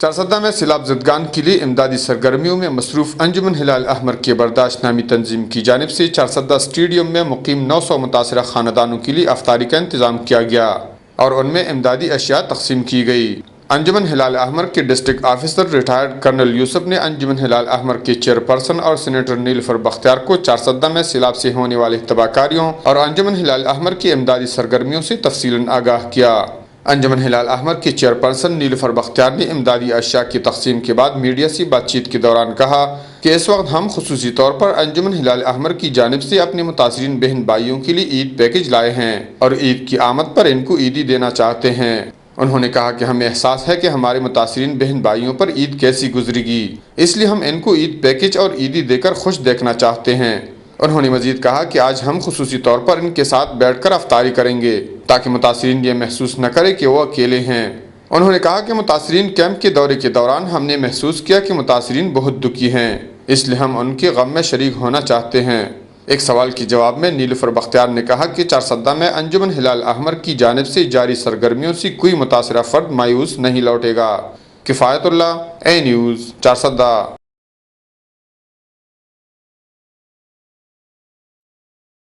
چارسدہ میں سیلاب زدگان کے لیے امدادی سرگرمیوں میں مصروف انجمن ہلال احمر کے برداشت نامی تنظیم کی جانب سے چارسدہ اسٹیڈیم میں مقیم 900 متاثرہ خاندانوں کے لیے افطاری کا انتظام کیا گیا اور ان میں امدادی اشیاء تقسیم کی گئی۔ انجمن ہلال احمر کے ڈسٹرکٹ آفیسر ریٹائرڈ کرنل یوسف نے انجمن ہلال احمر کے چیئرپرسن اور سینیٹر نیلوفر بختیار کو چارسدہ میں سیلاب سے ہونے والے تباہ کاریوں اور انجمن ہلال احمر کی امدادی سرگرمیوں سے تفصیلاً آگاہ کیا۔ انجمن ہلال احمر کے چیئرپرسن نیلوفر بختیار نے امدادی اشیاء کی تقسیم کے بعد میڈیا سے بات چیت کے دوران کہا کہ اس وقت ہم خصوصی طور پر انجمن ہلال احمر کی جانب سے اپنے متاثرین بہن بھائیوں کے لیے عید پیکج لائے ہیں اور عید کی آمد پر ان کو عیدی دینا چاہتے ہیں۔ انہوں نے کہا کہ ہمیں احساس ہے کہ ہمارے متاثرین بہن بھائیوں پر عید کیسی گزرے گی، اس لیے ہم ان کو عید پیکج اور عیدی دے کر خوش دیکھنا چاہتے ہیں۔ انہوں نے مزید کہا کہ آج ہم خصوصی طور پر ان کے ساتھ بیٹھ کر افطاری کریں گے تاکہ متاثرین یہ محسوس نہ کرے کہ وہ اکیلے ہیں۔ انہوں نے کہا کہ متاثرین کیمپ کے دورے کے دوران ہم نے محسوس کیا کہ متاثرین بہت دکھی ہیں، اس لیے ہم ان کے غم میں شریک ہونا چاہتے ہیں۔ ایک سوال کے جواب میں نیلوفر بختیار نے کہا کہ چارسدہ میں انجمن ہلال احمر کی جانب سے جاری سرگرمیوں سے کوئی متاثرہ فرد مایوس نہیں لوٹے گا۔ کفایت اللہ، اے نیوز، چارسدہ۔